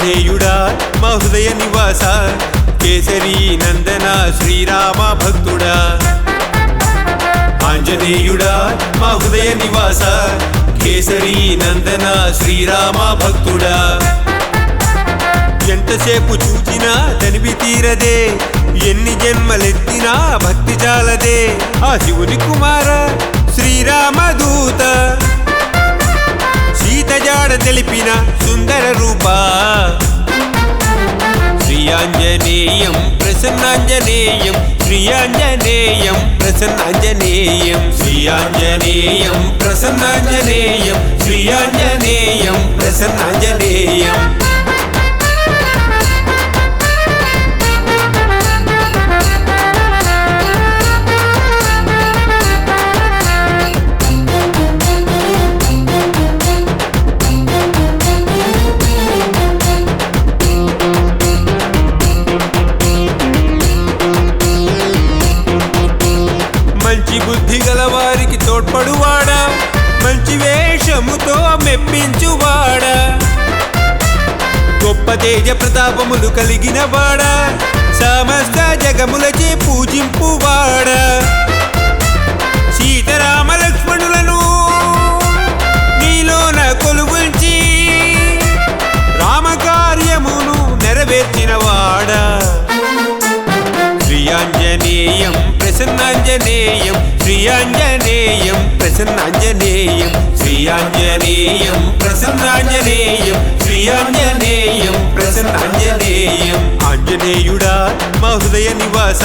ఆంజనేయుడా మా హృదయ నివాస కేసరి నందన శ్రీరామ భక్తుడా ఆంజనేయుడా మా హృదయ నివాస కేసరి నందన శ్రీరామ భక్తుడా ఎంతసేపు చూచినా తనివి తీరదే ఎన్ని జన్మలెత్తినా భక్తి చాలదే ఆ శివుని కుమార శ్రీరామదూత సీత జాడ తెలిపిన సుందర రూపా శ్రీయాంజనేయం ప్రసన్నాంజనేయం శ్రీయాంజనేయం ప్రసన్నాంజనేయం శ్రీయాంజనేయం ప్రసన్నాంజనేయం శ్రీయాంజనేయం ప్రసన్నాంజనేయం మంచి బుద్ధి గలవారికి తోడ్పడువాడా మంచి వేషముతో మెప్పించువాడా గొప్ప తేజ ప్రతాపములు కలిగిన వాడా సమస్త జగములచే పూజింపువాడా సీతారామ లక్ష్మణులను నీలోన కొలువుంచి రామకార్యమును నెరవేర్చిన వాడా శ్రీయాంజనేయం ప్రసన్నాంజనేయం శ్రీయాంజనేయం ప్రసన్నాంజనేయం శ్రీయాంజనేయం ప్రసన్నాంజనేయం శ్రీయాంజనేయం ప్రసన్నాంజనేయం ఆంజనేయుడా మా హృదయ నివాస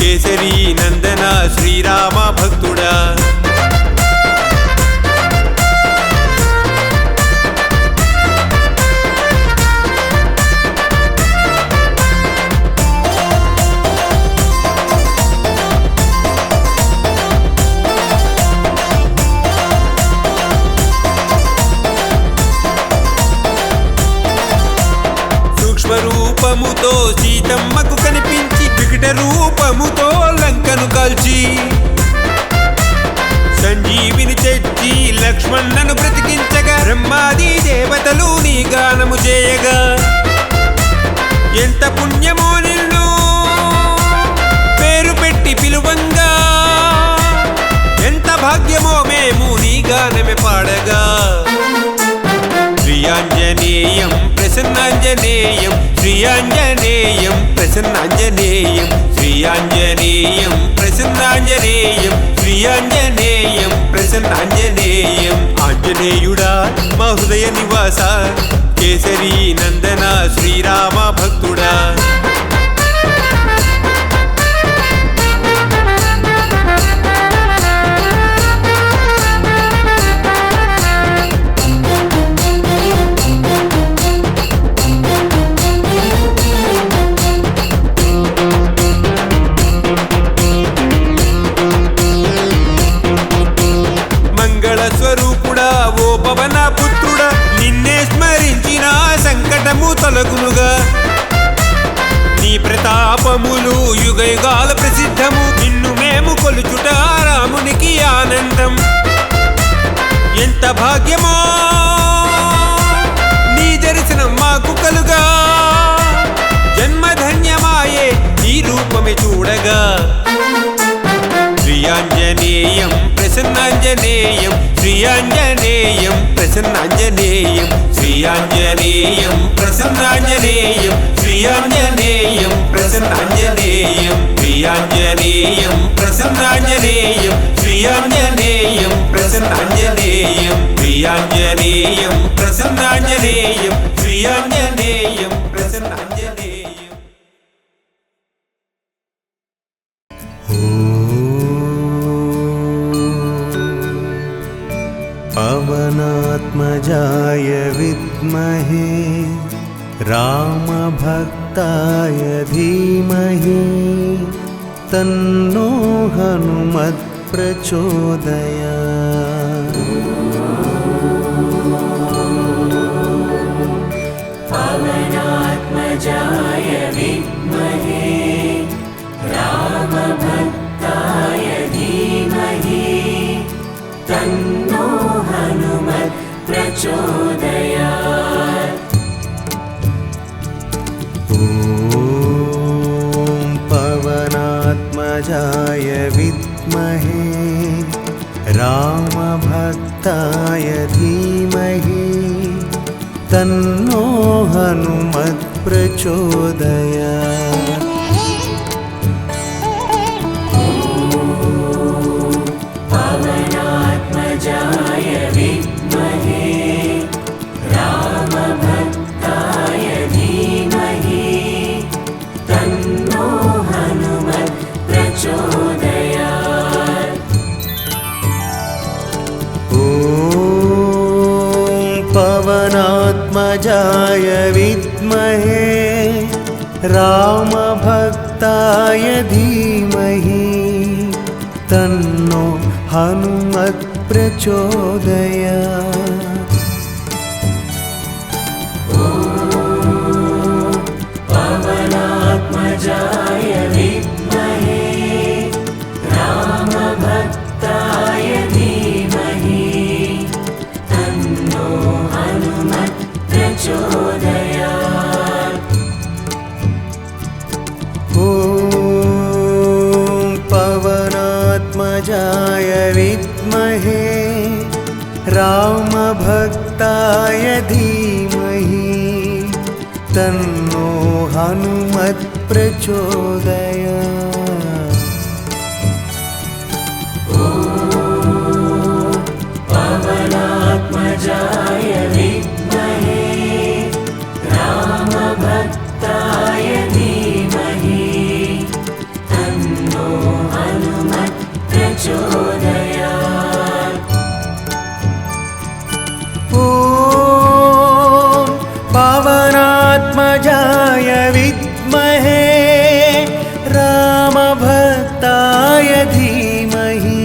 కేసరి నందన శ్రీరామ భక్తుడా రూపముతో సీతమ్మకు కనిపించి వికట రూపముతో లంకను కాల్చి సంజీవిని తెచ్చి లక్ష్మణ్ణను బ్రతికించగా బ్రహ్మాది దేవతలు నీ గానము చేయగా ఎంత పుణ్యమో నిన్ను పేరు పెట్టి పిలువంగా ఎంత భాగ్యమో మేము నీ గానమే పాడగా శ్రీయాంజనేయం ప్రసన్నాంజనేయం శ్రీయాంజనేయం ప్రసన్నాంజనేయం శ్రీయాంజనేయం ప్రసన్నాంజనేయం శ్రీయాంజనేయం ప్రసన్నాంజనేయం ఆంజనేయుడా మా హృదయ నివాస కేసరి నందన శ్రీరామ భక్తుడా స్వరూపుడా ఓ పవన పుత్రుడా నిన్నే స్మరించిన సంకటము తొలగునుగా నీ ప్రతాపములు యుగ యుగాల ప్రసిద్ధము నిన్ను మేము కొలుచుట రామునికి ఆనందం ఎంత భాగ్యమో నీ దర్శనం మాకు కలుగా జన్మధన్యమాయే ఈ రూపమే చూడగా శ్రీయాంజనేయం ప్రసన్నాంజనేయం శ్రీయాంజనేయం ప్రసన్నాంజనేయం శ్రీయాంజనేయం ప్రసన్నాంజనేయం శ్రీయాంజనేయం ప్రసన్నాంజనేయం శ్రీయాంజనేయం ప్రసన్నాంజనేయం శ్రీయాంజనేయం ప్రసన్నాంజనేయం శ్రీయాంజనేయం ప్రసన్నాంజనేయం శ్రీయాంజనేయం ప్రసన్నాంజనేయం पवनात्मजाय विद्महे रामभक्ताय धीमहि तन्नो हनुमत् प्रचोदयात् पवनात्मजाय विद्महे रामभक्ताय धीमहि तन्नो हनुमत् प्रचोदयात् विद्महे रामभक्ताय धीमहि तन्नो हनुमत् प्रचोदयात्। पवनात्मजाय विद्महे रामभक्ताय धीमहि तन्नो हनुमत् प्रचोदयात्। ॐ पवनात्मजाय विद्महे रामभक्ताय धीमहि तन्नो हनुमत् प्रचोदयात्। पवनात्मजाय विद्महे रामभक्ताय धीमहि तन्नो हनुमत् प्रचोदयात्। ॐ पवनात्मजाय विद्महे रामभक्ताय धीमहि तन्नो हनुमत् प्रचोदयात्। पवनात्मजाय विद्महे रामभक्ताय धीमहि तन्नो हनुमत् प्रचोदयात्। ॐ पवनात्मजाय विद्महे रामभक्ताय धीमहि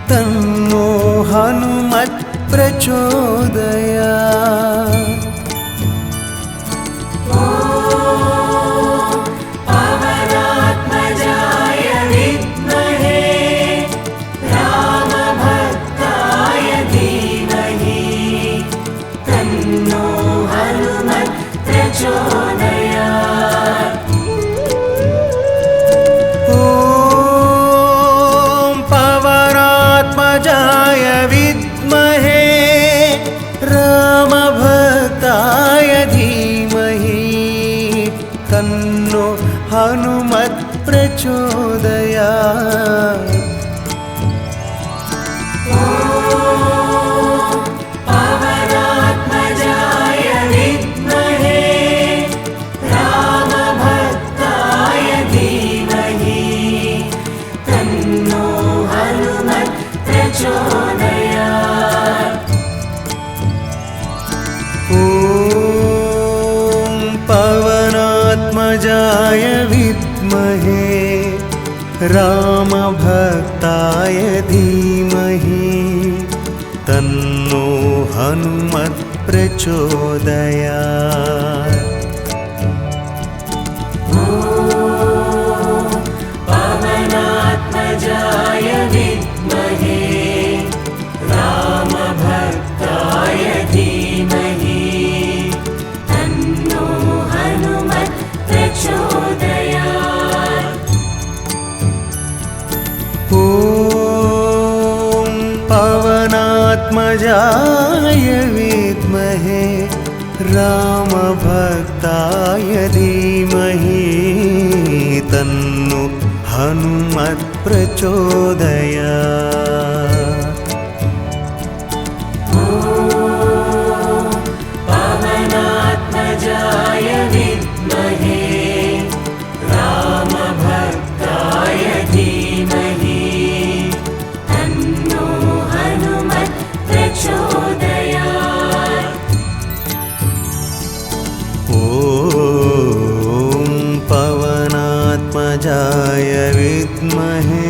तन्नो हनुमत् प्रचोदयात्। पवनात्मजाय विद्महे रामभक्ताय धीमहि तन्नो हनुमत् प्रचोदयात्। ॐ पवनात्मजाय विद्महे रामभक्ताय धीमहि तन्नो हनुमत् प्रचोदयात्। पवनात्मजाय विद्महे रामभक्ताय धीमहि तन्नो हनुमत् प्रचोदयात्। ॐ पवनात्मजाय विद्महे रामभक्ताय धीमहि तन्नो हनुमत् प्रचोदयात्। पवनात्मजाय विद्महे रामभक्ताय धीमहि तन्नो हनुमत् प्रचोदयात्। ॐ पवनात्मजाय विद्महे रामभक्ताय धीमहि तन्नो हनुमत् प्रचोदयात्। पवनात्मजाय विद्महे रामभक्ताय धीमहि तन्नो हनुमत् प्रचोदयात्। ॐ पवनात्मजाय विद्महे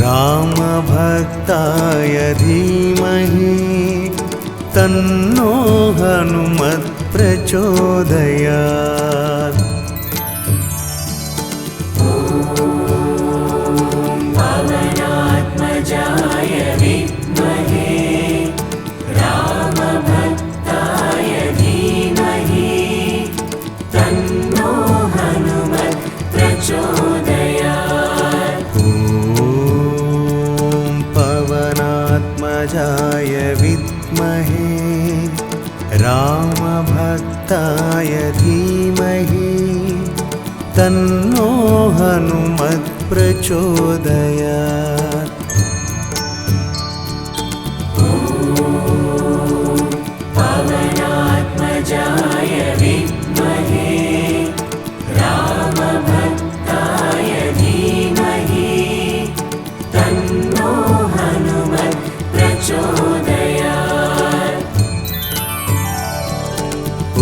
रामभक्ताय धीमहि तन्नो हनुमत् प्रचोदयात्। पवनात्मजाय विद्महे रामभक्ताय धीमहि तन्नो हनुमत् प्रचोदयात्। पवनात्मजाय विद्महे रामभक्ताय धीमहि तन्नो हनुमत् प्रचोदयात्। पवनात्मजाय विद्महे रामभक्ताय धीमहि तन्नो हनुमत् प्रचोदयात्। ॐ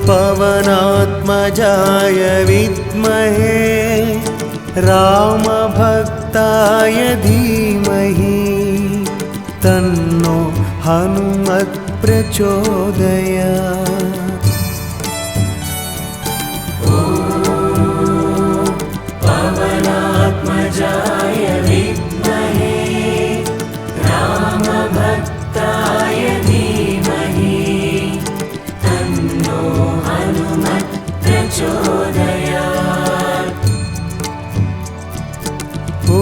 पवनात्मजाय विद्महे रामभक्ताय धीमहि तन्नो हनुमत् प्रचोदयात्। पवनात्मजाय विद्महे रामभक्ताय धीमहि तन्नो हनुमत् प्रचोदयात्। ॐ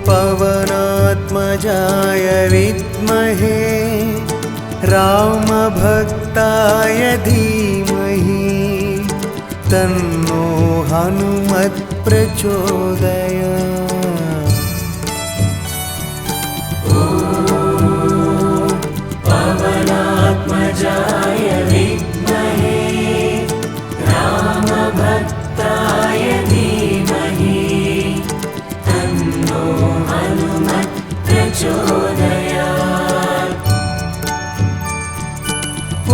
पवनात्मजाय विद्महे रामभक्ताय धीमहि तन्नो हनुमत् प्रचोदयात्। पवनात्मजाय विद्महे रामभक्ताय धीमहि तन्नो हनुमत् प्रचोदयात्।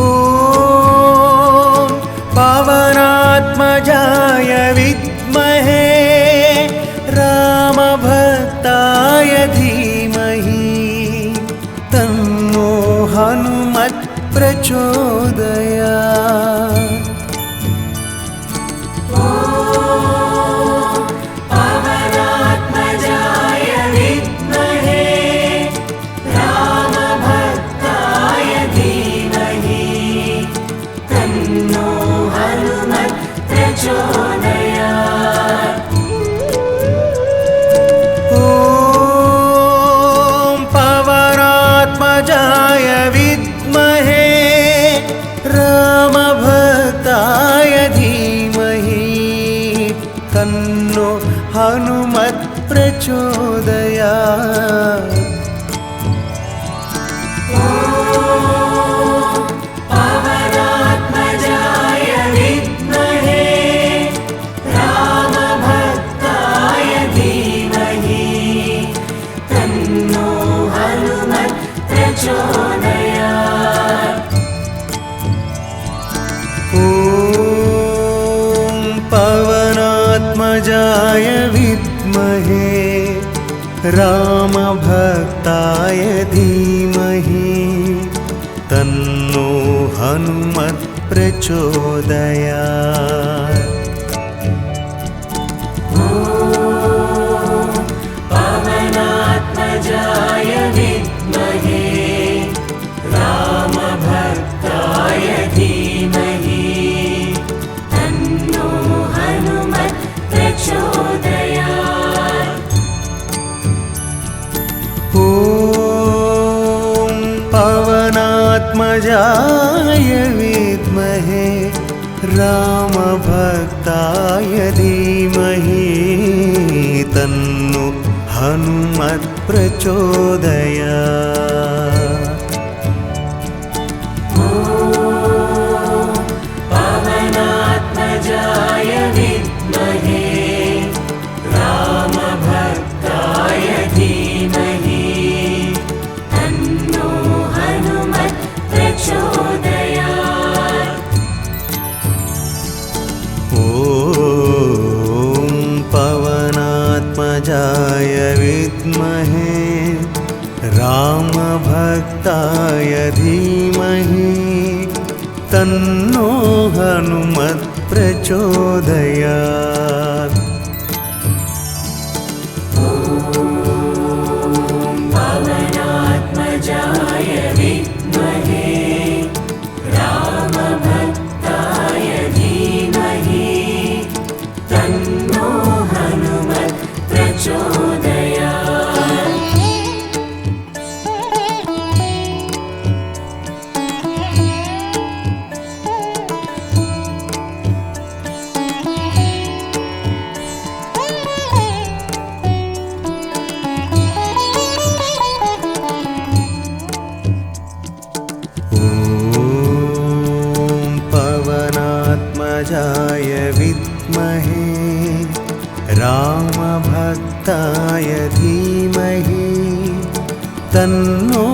ॐ पवनात्मजाय विद्महे रामभक्ताय धीमहि तन्नो हनुमत् प्रचोदयात्। पवनात्मजाय विद्महे रामभक्ताय धीमहि तन्नो हनुमत् प्रचोदयात्। ॐ पवनात्मजाय विद्महे रामभक्ताय धीमहि तन्नो हनुमत् प्रचोदयात्। पवनात्मजाय विद्महे रामभक्ताय धीमहि तन्नो हनुमत् प्रचोदयात्। ॐ पवनात्मजाय विद्महे रामभक्ताय धीमहि तन्नो हनुमत् प्रचोदयात्। पवनात्मजाय विद्महे रामभक्ताय धीमहि तन्नो हनुमत् प्रचोदयात्। ॐ पवनात्मजाय विद्महे रामभक्ताय धीमहि तन्नो हनुमत् प्रचोदयात्। पवनात्मजाय विद्महे रामभक्ताय धीमहि तन्नो हनुमत् प्रचोदयात्। ॐ पवनात्मजाय विद्महे रामभक्ताय धीमहि तन्नो हनुमत् प्रचोदयात्। पवनात्मजाय विद्महे रामभक्ताय धीमहि तन्नो हनुमत् प्रचोदयात्। तन्नो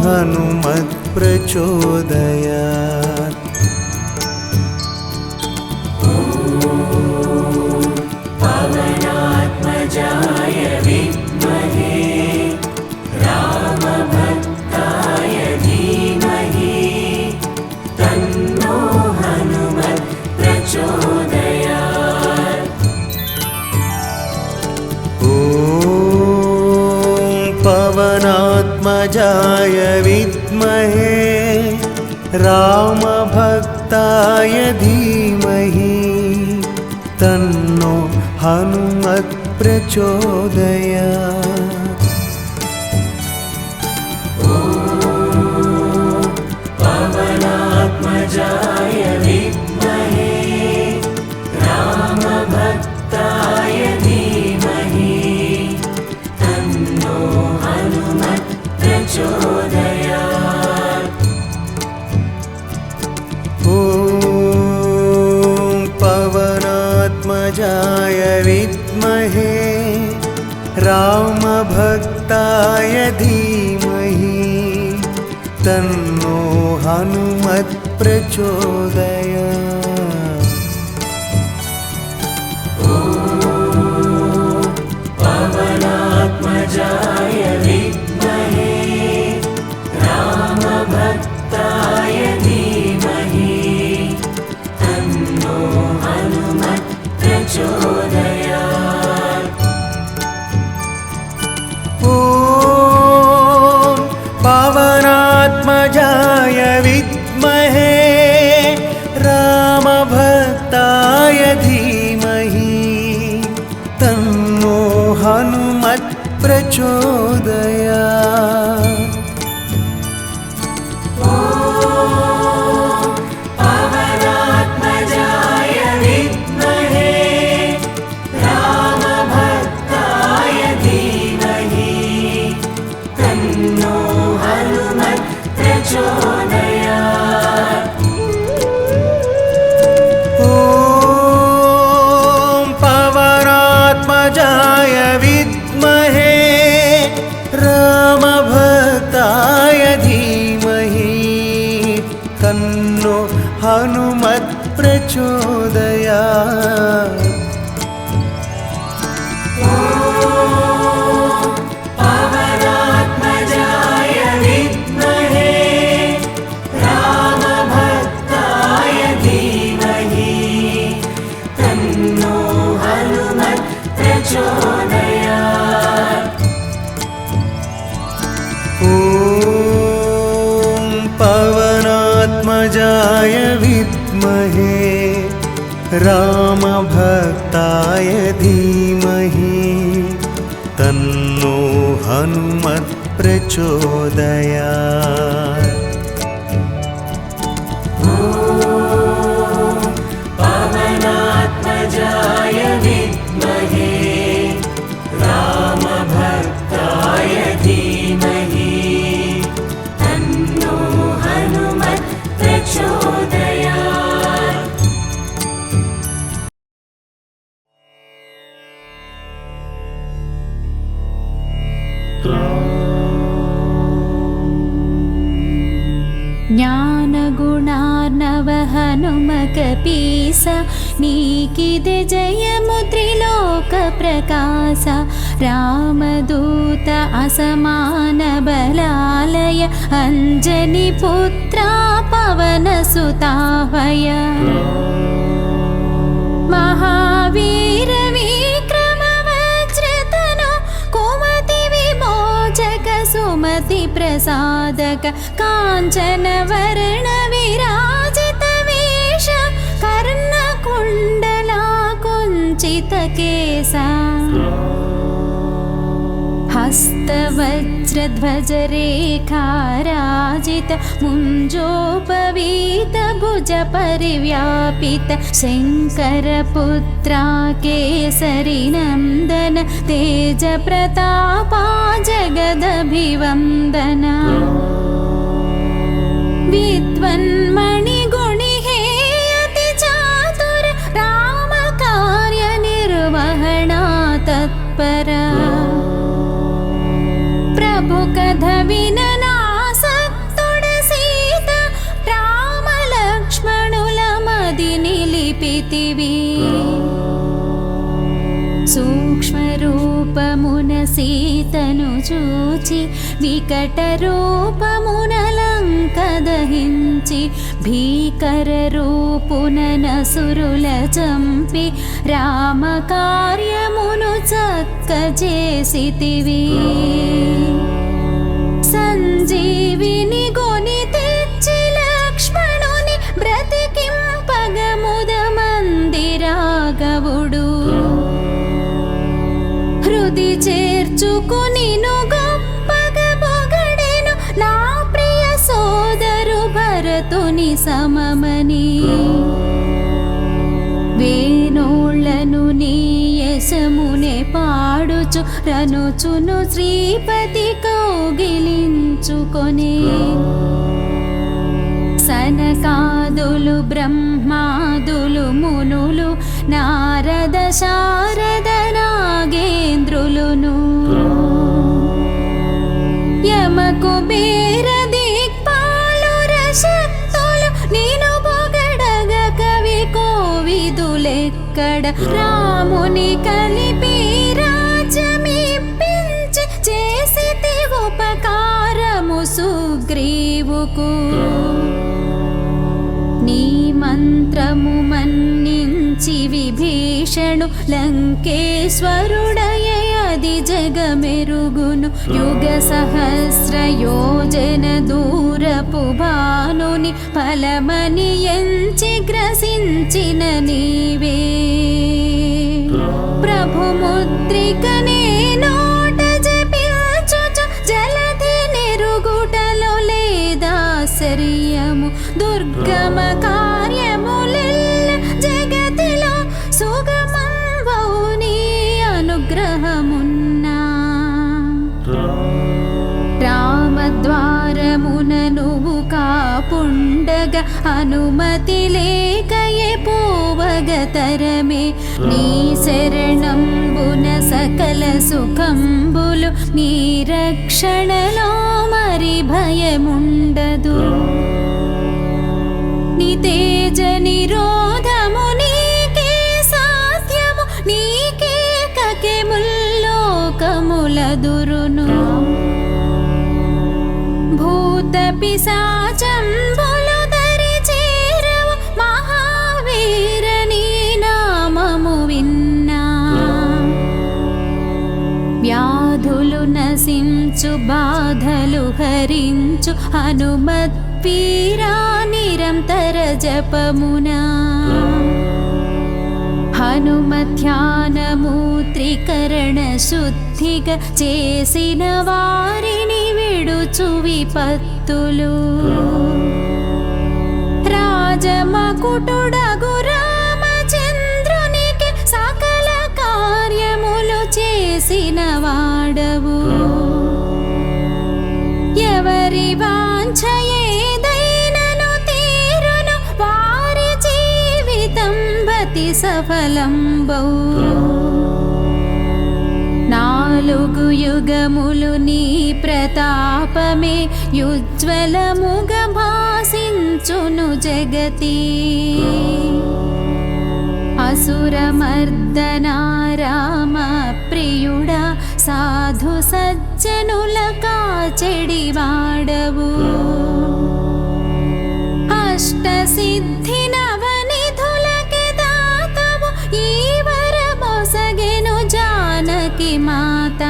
हनुमत् प्रचोदयात्। पवनात्मजाय विद्महे रामभक्ताय धीमहि तन्नो हनुमत् प्रचोदयात्। ॐ पवनात्मजाय विद्महे रामभक्ताय धीमहि तन्नो हनुमत् प्रचोदयात्। पवनात्मजाय विद्महे रामभक्ताय धीमहि तन्नो हनुमत् प्रचोदयात्। ॐ पवनात्मजाय विद्महे रामभक्ताय धीमहि तन्नो हनुमत् प्रचोदयात्। पवनात्मजाय विद्महे रामभक्ताय धीमहि तन्नो हनुमत् प्रचोदयात्। ॐ पवनात्मजाय विद्महे रामभक्ताय धीमहि तन्नो हनुमत् प्रचोदयात्। पवनात्मजाय विद्महे रामभक्ताय धीमहि तन्नो हनुमत् प्रचोदयात्। ॐ पवनात्मजाय विद्महे रामभक्ताय धीमहि तन्नो हनुमत् प्रचोदयात्। पवनात्मजाय विद्महे रामभक्ताय धीमहि तन्नो हनुमत् प्रचोदयात्। ॐ पवनात्मजाय विद्महे रामभक्ताय धीमहि तन्नो हनुमत् प्रचोदयात्। पवनात्मजाय विद्महे रामभक्ताय धीमहि तन्नो हनुमत् प्रचोदयात्। ज्ञानगुणार्णव हनुमकपीस नीकिदे जयमुद्रिलोक प्रकाश रामदूत असमान बलालय अंजनी पुत्रा पवनसुतावय महावीर विक्रम वज्रतनु कुमति विमोचक सुमति प्रसादक कांचन वर्ण विराजित वेश कर्ण कुंडला कुंचित केसा हस्तवज्रध्वज रेखाराजित मुञ्जोपवीत भुज परिव्यापित शंकर पुत्रा केसरी नंदन तेज प्रतापा जगदभिवंदन विद्वन्मणि गुणि हेयति चातुर राम कार्य निर्वहणा तत्पर प्रभो కథ విననాసక్తుడ సీత రామ లక్ష్మణుల మది నిలిపితివి సూక్ష్మ రూపమున సీతను చూచి వికట రూపమున లంక దహించి భీకర రూపున నసురుల చంపి రామ కార్యమును చక్కజేసితివి సంజీవిని గొని తెచ్చి లక్ష్మణుని బ్రతికింపగ ముదమంది రాఘవుడు హృది చేర్చుకునిను గొప్పగ పొగడెను నా ప్రియ సోదరు భరతుని సమమని వేణోళ్లను నీ యశమునే పాడుచు రనుచును శ్రీపతి కౌగిలించుకొనే సనకాదులు బ్రహ్మాదులు మునులు నారద శారద నాగేంద్రులును యమ కుబేర దిక్పాలుర శక్తులు నేను పొగడగ కవి కోవిదులెక్కడ రాముని కలిపి రాజ్యమిప్పించి చేసితి ఉపకారము సుగ్రీవుకు నీ మంత్రము మన్నించి విభీషణు లంకేశ్వరుడయ అది జగమెరుగును యుగ సహస్ర యోజన దూరపు భానుని ఫలమని ఎంచి గ్రసించిన నీవే ప్రభు ముద్రికనే నోట జపించుచు జలధి నిరుగుటలో లేదాశ్చర్యము దుర్గమ కార్యములెల్ల జగతిలో సుగమంబౌ నీ అనుగ్రహమున్నా రామద్వారమున నువ్వు కాపుండగ అనుమతి లేకయే పోవగ తరమే నీ శరణంబున సకల సుఖంబులు నీ రక్షణలో మరి భయముండదు నీ తేజ నిరోధము నీకే సాధ్యము నీకే కకే ముల్లోకములదురును భూత పిశాచంబులు దరి చేరవు మహావీర నీ నామము విన్నా వ్యాధులు నశించు బాధలు హరించు హనుమత్ పీరా నిరంతర జపమునా హనుమధ్యానము త్రికరణ శుద్ధిగా చేసిన వారిని విడుచు విపత్తులు రాజమకుటుడగు రామచంద్రునికి సకల కార్యములు చేసిన వాడవు ఎవరి వాంఛ ఏదైనను తీరును వారి జీవితం బతి సఫలంబౌ నాలుగు యుగములు నీ ప్రతాపమే యుజ్వలముగ భాసించును జగతి అసురమర్దనా రామ ప్రియుడా సాధు సజ్జనుల కాచెడి వాడవు అష్ట సిద్ధి నవనిధులకి దాతవు ఈ వరమొసగెను జానకి మాత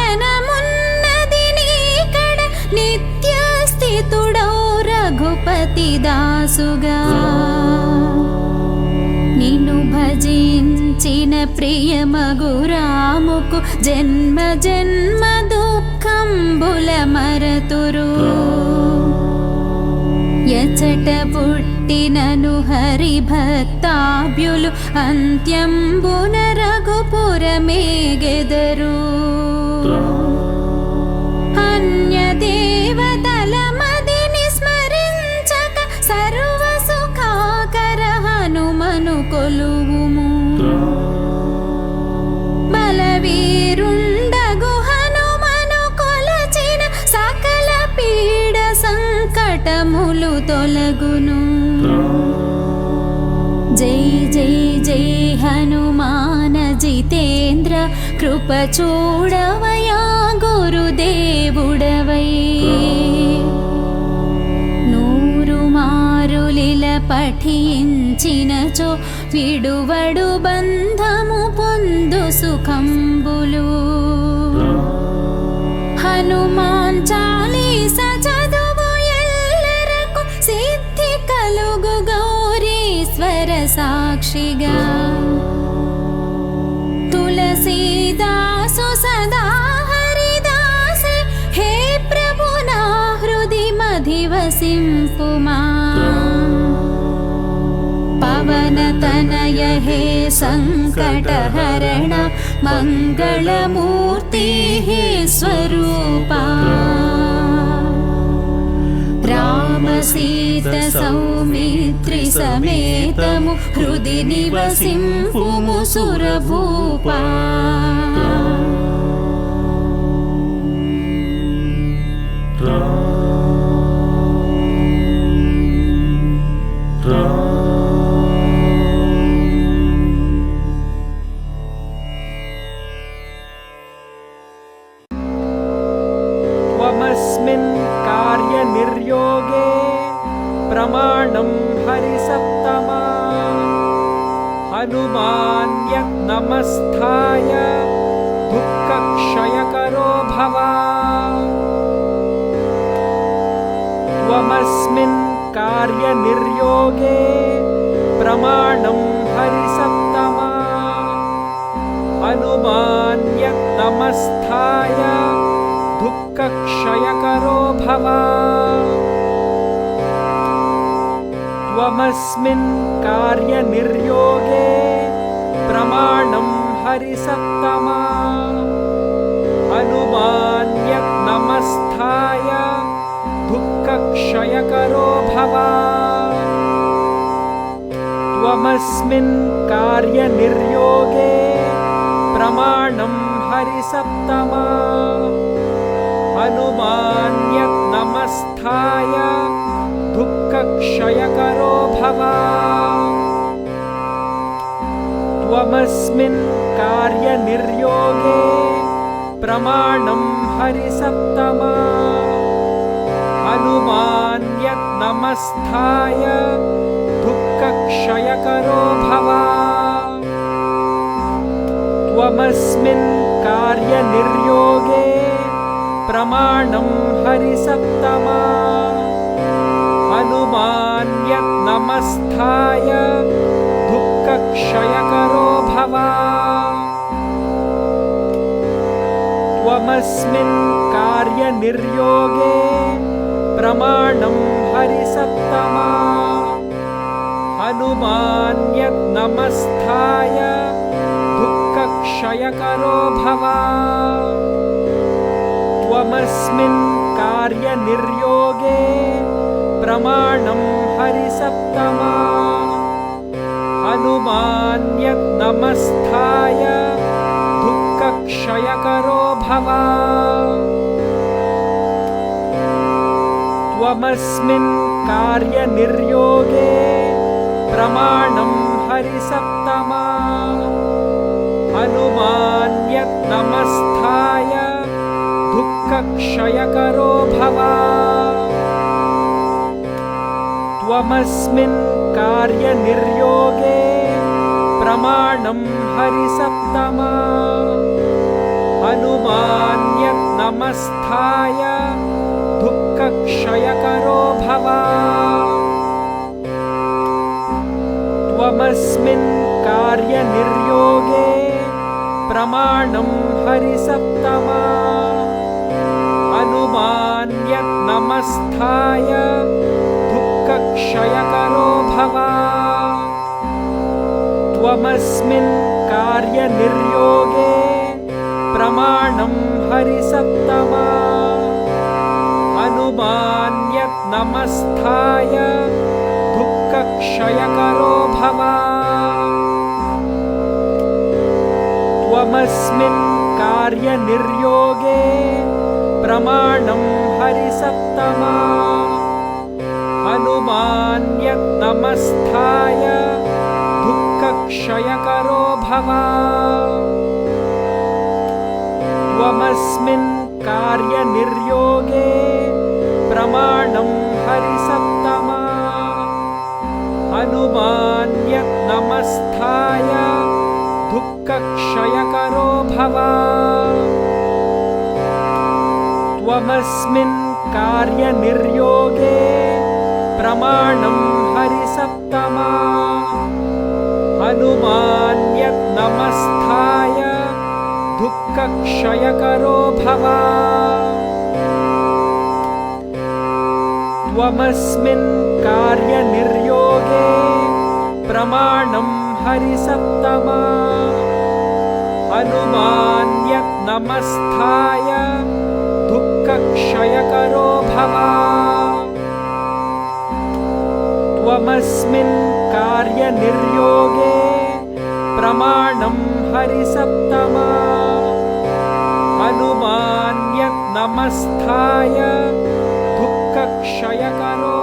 రామరసాయనమున్నది నీకడ నిత్య స్థితుడౌ రఘుపతి దాసుగా నిన్ను భజించిన ప్రియమగు రాముకు జన్మ జన్మ దుఃఖంబుల మరతురు ఎచట పుట్టినను హరి భక్తాభ్యులు అంత్యంబున రఘుపురమేగెదరు అన్య దేవతల మదిని స్మరించక సర్వ సుఖాకర హనుమను కొలువుము బల తొలగును. జై జై జై హనుమాన జితేంద్ర కృప చూడవయా గురుదేవుడవై. నూరు మారులిల పఠించినచో విడువడు బంధము పొందు సుఖంబులు. హనుమాన్ చాలీస చదువు ఎల్లరకు సిద్ధి కలుగు గౌరీశ్వర సాక్షిగా. తులసీదాసు సదా హరిదాసే హే ప్రభు నా హృది మధివసింపుమా. పవన తనయ హే సంకటహరణ మంగళమూర్తి హే స్వరూపా. రామ సీత సౌమిత్రి సమేతము హృది నివసింపుము సురభూపా. त्वमस्मिन् कार्यनिर्योगे प्रमाणं हरिसप्तमा. हनुमान्यत् नमस्थाय दुःखक्षयकरो भव. त्वमस्मिन् कार्यनिर्योगे प्रमाणं हरिसप्तमा. हनुमान्यत् नमस्थाय दुःखक्षयकरो भव. त्वमस्मिन् कार्यनिर्योगे प्रमाणं हरिसप्तमा. हनुमान्यत् नमस्थाय दुःखक्षयकरो भव. त्वमस्मिन् कार्यनिर्योगे प्रमाणं हरिसप्तमा. हनुमान्यत् नमस्थाय दुःखक्षयकरो भव. त्वमस्मिन् कार्यनिर्योगे प्रमाणं हरिसप्तमा. हनुमान्यत् नमस्थाय दुःखक्षयकरो भव. त्वमस्मिन् कार्यनिर्योगे प्रमाणं हरिसप्तमा. हनुमान्यत् नमस्थाय दुःखक्षयकरो भव. त्वमस्मिन् कार्यनिर्योगे प्रमाणं हरिसप्तमा. हनुमान्यत् नमस्थाय दुःखक्षयकरो भव. त्वमस्मिन् कार्यनिर्योगे प्रमाणं हरिसप्तमा. हनुमान्यत् नमस्थाय दुःखक्षयकरो भव. त्वमस्मिन् कार्यनिर्योगे प्रमाणं हरिसप्तमा. हनुमान्यत् नमस्थाय दुःखक्षयकरो भव. त्वमस्मिन् कार्यनिर्योगे प्रमाणं हरिसप्तमा. हनुमान्यत् नमस्थाय दुःखक्षयकरो भव. त्वमस्मिन् कार्यनिर्योगे प्रमाणं हरिसप्तमा. हनुमान्यत् नमस्थाय दुःखक्षयकरो भव. त्वमस्मिन् कार्यनिर्योगे प्रमाणं हरिसप्तमा. हनुमान्यत् नमस्थाय दुःखक्षयकरो भव. त्वमस्मिन् कार्यनिर्योगे प्रमाणं हरिसप्तमा. हनुमान्यत् हनुमान्यत्नमस्थाय दुःखक्षयकरो भव त्वमस्मिन् कार्यनिर्योगे प्रमाणं हरिसत्तमा हनुमान्यत्नमस्थाय दुःखक्षयकरो भव त्वमस्मिन् कार्यनिर्योगे प्रमाणं हरिसत्तमा हनुमान्यत्नमस्थाय दुःखक्षयकरो भव त्वमस्मिन् कार्यनिर्योगे प्रमाणं हरिसत्तमा हनुमान्यत्नमस्थाय दुःखक्षयकरो भव त्वमस्मिन् कार्यनिर्योगे प्रमाणं हरिसत्तमा हनुमान्यत्नमस्थाय दुःखक्षयकरो